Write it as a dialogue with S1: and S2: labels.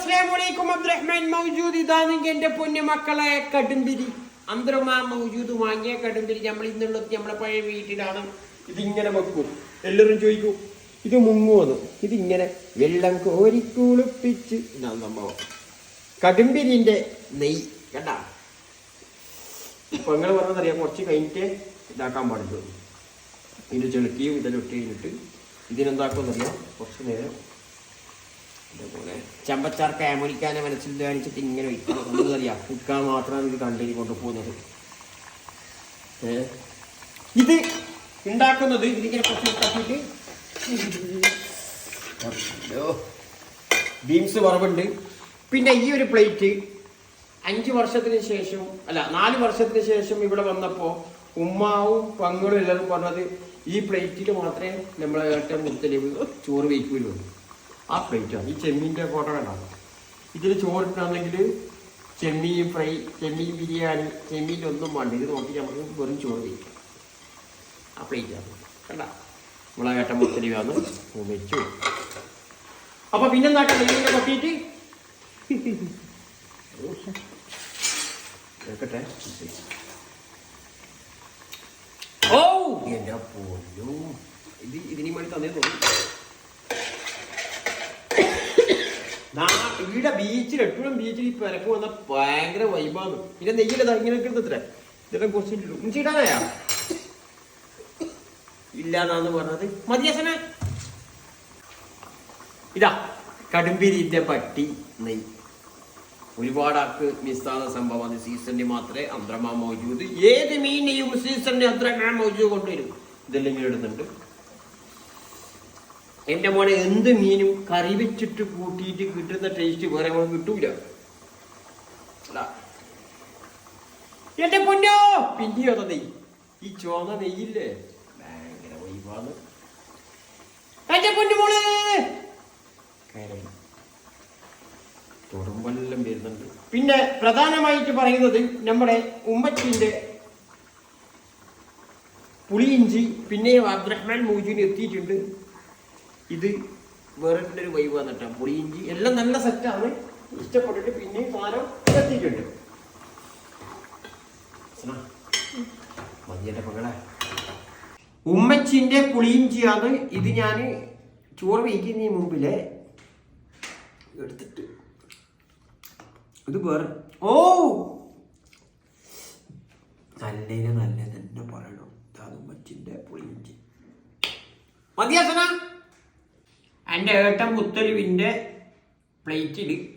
S1: അസ്സലാമലൈക്കും അബ്ദുറഹ്മാൻ മൗജൂദ്. ഇതാണെങ്കിൽ എൻ്റെ പൊന്നു മക്കളെ കടുംപിരി അന്തരമാ മൗജൂദ് വാങ്ങിയ കടുംപിരി നമ്മൾ ഇന്നുള്ളത് നമ്മളെ പഴയ വീട്ടിലാണ്. ഇതിങ്ങനെ വെക്കും. എല്ലാവരും ചോദിക്കും ഇത് മുങ്ങുവന്ന്. ഇതിങ്ങനെ വെള്ളം കോരി കുളിപ്പിച്ച് ഇതാണ് സംഭവം. കടുംപിരിന്റെ നെയ്യ് കേട്ടാ. ഇപ്പൊ നിങ്ങൾ പറഞ്ഞതറിയാം, കുറച്ച് കഴിഞ്ഞിട്ട് ഇതാക്കാൻ പാടുള്ളൂ. ഇതിന്റെ ചെളുക്കിയും ഇതെല്ലാം ഇട്ട് കഴിഞ്ഞിട്ട് ഇതിനെന്താക്കുമെന്നറിയാം, കുറച്ച് നേരം ഇതേപോലെ ചമ്പച്ചാർ കാമൊലിക്കാനെ മനസ്സിൽ കാണിച്ചിട്ട് ഇങ്ങനെ വയ്ക്കണം. നമുക്കറിയാം കുക്കാൻ മാത്രമാണ് ഇത് കണ്ടേരി കൊണ്ടുപോകുന്നത്. ഇത് ഉണ്ടാക്കുന്നത് ഇതിങ്ങനെ കുറച്ച് തട്ടിയിട്ട് ബീൻസ് വറവുണ്ട്. പിന്നെ ഈ ഒരു പ്ലേറ്റ് 5 വർഷത്തിന് ശേഷം അല്ല 4 വർഷത്തിന് ശേഷം ഇവിടെ വന്നപ്പോൾ ഉമ്മാവും പങ്ങളും എല്ലാവരും പറഞ്ഞത് ഈ പ്ലേറ്റിൽ മാത്രമേ നമ്മളെ ഏറ്റവും മുത്തലിവ് ചോറ് വയ്ക്കുള്ളൂ. ആ പ്ലേറ്റാണ് ഈ ചെമ്മീൻ്റെ ഫോട്ടോ കണ്ടാണ്. ഇതിൽ ചോറിട്ടാണെങ്കിൽ ചെമ്മീൻ ഫ്രൈ, ചെമ്മീൻ ബിരിയാണി, ചെമ്മീൻ്റെ ഒന്നും വേണ്ട. ഇത് നോക്കി നമുക്ക് വെറും ചോറ് വയ്ക്കാം. ആ പ്ലേറ്റാണ് കണ്ട നമ്മളെ ഏറ്റവും മുത്തലിവാന്ന് വെച്ചു. അപ്പൊ പിന്നെന്താക്കാം, നെയ്യിനെ കൊട്ടിയിട്ട് കേട്ടെ. ഓ എന്റെ പോലും ഇതിന് വേണ്ടി തന്നേ തോന്നി. ഇവിടെ ബീച്ചിൽ എപ്പോഴും ബീച്ചിൽ ഈ പെരക്ക് വന്ന ഭയങ്കര വൈബാണ്. പിന്നെ നെയ്യില്ല ഇങ്ങനെ എടുത്തത്രേ ഇതെല്ലാം കുറച്ച് ഇടാനായാ ഇല്ലാന്നാന്ന് പറഞ്ഞത് മതിയാസന. ഇതാ കടുംപിരിന്റെ പട്ടി നെയ്യ്. ഒരുപാട് ആൾക്ക് മിസ്സാകുന്ന സംഭവമാണ്. സീസണിന് മാത്രമേ അന്ത്രമാ മൗജൂദ്. ഏത് മീനെയും സീസണിന് അന്ത്രമാ മൗജൂദ് കൊണ്ടുവരും. ഇതെല്ലാം ഇങ്ങനെ ഇടുന്നുണ്ട്. എൻ്റെ മോനെ എന്ത് മീനും കറി വെച്ചിട്ട് കൂട്ടിയിട്ട് കിട്ടുന്ന ടേസ്റ്റ് വേറെ നമ്മൾ കിട്ടൂല. എന്റെ പൊന്നോ പിന്നെയോ നെയ്യ്, ഈ ചോന്ന നെയ്യില്ലേ ഭയങ്കര വൈബാണ്. എന്റെ പൊന്നു മോളെ തുറമ്പെല്ലാം വരുന്നുണ്ട്. പിന്നെ പ്രധാനമായിട്ട് പറയുന്നത് നമ്മുടെ ഉമ്മച്ചിന്റെ പുളിയിഞ്ചി. പിന്നെ അബ്ദുറഹ്മാൻ മൗജൂദ് എത്തിയിട്ടുണ്ട്. ഇത് വേറെ ഒരു വൈബ് വന്നിട്ടാ. പുളിയിഞ്ചി എല്ലാം നല്ല സെറ്റാണ്. ഇഷ്ടപ്പെട്ടിട്ട് പിന്നെയും സാധനം എത്തിയിട്ടുണ്ട്. മതിയന്റെ പകളെ ഉമ്മച്ചിന്റെ പുളിയിഞ്ചിയാണ് ഇത്. ഞാൻ ചോറ് വയ്ക്കുന്നതിന് മുമ്പിലെ എടുത്തിട്ട് ഇത് വേറെ ഓ നല്ല തന്നെ പറയണം. ഉമ്മച്ചിന്റെ പുളിയിഞ്ചി മതിയാസന. എൻ്റെ ഏട്ടൻ മുത്തലിവിൻ്റെ പ്ലേറ്റിൽ